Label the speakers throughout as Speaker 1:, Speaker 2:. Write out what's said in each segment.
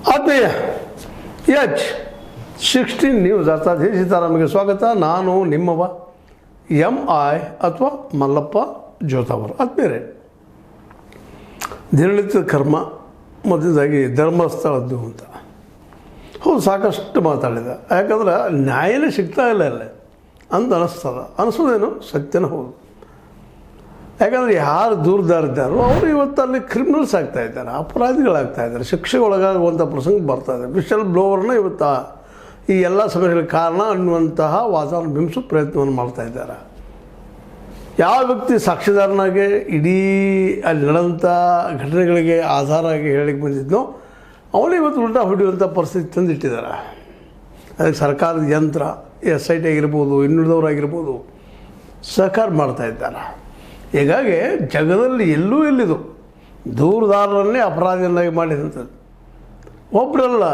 Speaker 1: ಆತ್ಮೀಯ H16 news ಅರ್ಥಾತ್ ಹೇ ಸೀತಾರಾಮಗೆ ಸ್ವಾಗತ. ನಾನು ನಿಮ್ಮವ MI ಅಥವಾ ಮಲ್ಲಪ್ಪ ಜೋತಾವರ್. ಆತ್ಮೀಯರೇ, ದಿನನಿತ್ಯದ ಕರ್ಮ ಮೊದಲದಾಗಿ ಧರ್ಮಸ್ಥಳದ್ದು ಅಂತ ಹೌದು ಸಾಕಷ್ಟು ಮಾತಾಡಿದ. ಯಾಕಂದ್ರೆ ನ್ಯಾಯನೇ ಸಿಗ್ತಾ ಇಲ್ಲ ಅಲ್ಲೇ ಅಂತ ಅನಿಸೋದೇನು ಸತ್ಯನ ಹೌದು. ಯಾಕಂದರೆ ಯಾರು ದೂರದಾರಿದ್ದಾರೋ ಅವರು ಇವತ್ತಲ್ಲಿ ಕ್ರಿಮಿನಲ್ಸ್ ಆಗ್ತಾಯಿದ್ದಾರೆ, ಅಪರಾಧಿಗಳಾಗ್ತಾಯಿದ್ದಾರೆ, ಶಿಕ್ಷೆಗೆ ಒಳಗಾಗುವಂಥ ಪ್ರಸಂಗ ಬರ್ತಾಯಿದೆ. ವಿಷಲ್ ಬ್ಲೋವರ್ನ ಇವತ್ತು ಈ ಎಲ್ಲ ಸಮಸ್ಯೆಗಳಿಗೆ ಕಾರಣ ಅನ್ನುವಂತಹ ವಾತಾವರಣ ಬಿಂಬಿಸೋ ಪ್ರಯತ್ನವನ್ನು ಮಾಡ್ತಾಯಿದ್ದಾರೆ. ಯಾವ ವ್ಯಕ್ತಿ ಸಾಕ್ಷಿದಾರನಾಗೆ ಇಡೀ ಅಲ್ಲಿ ನಡೆದಂಥ ಘಟನೆಗಳಿಗೆ ಆಧಾರ ಆಗಿ ಹೇಳಿಕ್ಕೆ ಬಂದಿದ್ನೋ ಅವನು ಇವತ್ತು ಉಲ್ಟಾ ಹೊಡೆಯುವಂಥ ಪರಿಸ್ಥಿತಿ ತಂದಿಟ್ಟಿದ್ದಾರೆ. ಅದಕ್ಕೆ ಸರ್ಕಾರದ ಯಂತ್ರ SIT ಆಗಿರ್ಬೋದು, ಇನ್ನುಳಿದವರಾಗಿರ್ಬೋದು ಸಹಕಾರ ಮಾಡ್ತಾಯಿದ್ದಾರೆ. ಹೀಗಾಗಿ ಜಗದಲ್ಲಿ ಎಲ್ಲಿದು ದೂರದಾರರನ್ನೇ ಅಪರಾಧಿಯನ್ನಾಗಿ ಮಾಡಿದಂಥದ್ದು. ಒಬ್ಬರಲ್ಲ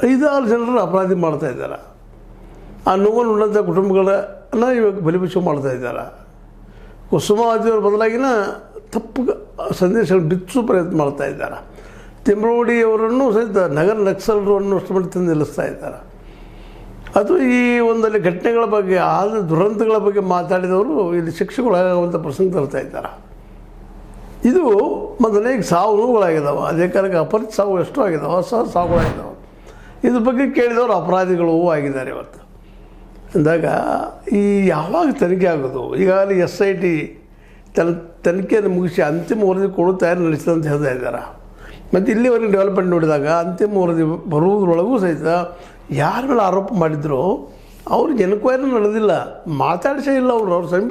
Speaker 1: 5-6 ಜನರನ್ನು ಅಪರಾಧಿ ಮಾಡ್ತಾಯಿದ್ದಾರೆ. ಆ ನೋವನ್ನು ಉಳ್ಳಂಥ ಕುಟುಂಬಗಳನ್ನು ಇವಾಗ ಬಲಿಪಶು ಮಾಡ್ತಾಯಿದ್ದಾರೆ. ಕುಸುಮಾವತಿಯವ್ರ ಬದಲಾಗಿನ ತಪ್ಪು ಸಂದೇಶಗಳು ಬಿಚ್ಚು ಪ್ರಯತ್ನ ಮಾಡ್ತಾಯಿದ್ದಾರೆ. ತಿಮ್ರೋಡಿಯವರನ್ನು ಸಹಿತ ನಗರ ನಕ್ಸಲರು ಅನ್ನೋಷ್ಟು ಮಟ್ಟಿಗೆ ತಂದು ನಿಲ್ಲಿಸ್ತಾ ಇದ್ದಾರೆ. ಅದು ಈ ಒಂದಲ್ಲಿ ಘಟನೆಗಳ ಬಗ್ಗೆ ಆದ ದುರಂತಗಳ ಬಗ್ಗೆ ಮಾತಾಡಿದವರು ಇಲ್ಲಿ ಶಿಕ್ಷೆಗಳಾಗುವಂಥ ಪ್ರಸಂಗ ತರ್ತಾ ಇದ್ದಾರೆ. ಇದು ಮೊದಲೇ ಸಾವು ನೋವುಗಳಾಗಿದ್ದಾವೆ. ಅದೇ ಕಾರಣಕ್ಕೆ ಅಪರಿಚಿತ ಸಾವು ಎಷ್ಟೋ ಆಗಿದ್ದಾವೆ, ಹೊಸ ಸಾವುಗಳಾಗಿದ್ದಾವೆ. ಇದ್ರ ಬಗ್ಗೆ ಕೇಳಿದವರು ಅಪರಾಧಿಗಳು ಆಗಿದ್ದಾರೆ ಇವತ್ತು ಅಂದಾಗ ಈ ಯಾವಾಗ ತನಿಖೆ ಆಗೋದು? ಈಗಾಗಲೇ SIT ತನಿಖೆಯನ್ನು ಮುಗಿಸಿ ಅಂತಿಮ ವರದಿ ಕೊಡೋ ತಯಾರಿ ನಡೆಸಿದೆ ಅಂತ ಹೇಳ್ತಾ ಇದ್ದಾರೆ. ಮತ್ತು ಇಲ್ಲಿವರೆಗೆ ಡೆವಲಪ್ಮೆಂಟ್ ನೋಡಿದಾಗ ಅಂತಿಮ ವರದಿ ಬರುವುದರೊಳಗೂ ಸಹಿತ ಯಾರ ಮೇಲೆ ಆರೋಪ ಮಾಡಿದ್ರು ಅವ್ರಿಗೆ ಎನ್ಕ್ವೈರಿ ನಡೆದಿಲ್ಲ, ಮಾತಾಡಿಸೇ ಇಲ್ಲ. ಅವ್ರ ಸಮೀಪ